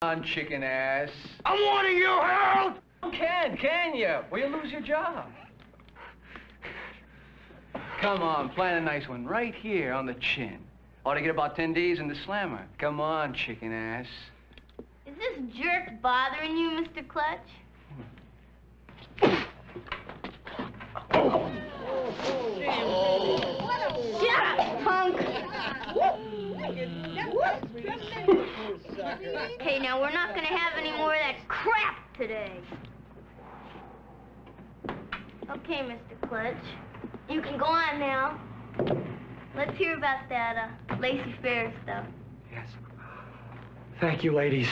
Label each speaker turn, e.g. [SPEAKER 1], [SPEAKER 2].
[SPEAKER 1] on, chicken ass.
[SPEAKER 2] I'm wanting you, Harold!
[SPEAKER 1] Can you? Or you'll lose your job. Come on, plan a nice one right here on the chin. Ought to get about 10 Ds in the slammer. Come on, chicken ass.
[SPEAKER 3] Is this jerk bothering you, Mr. Clutch? Shut up, punk! Hey, now, we're not gonna have any more of that crap today. Okay, Mr. Clutch. You can go on now. Let's hear about that, Lacey Fair stuff.
[SPEAKER 2] Yes. Thank you, ladies.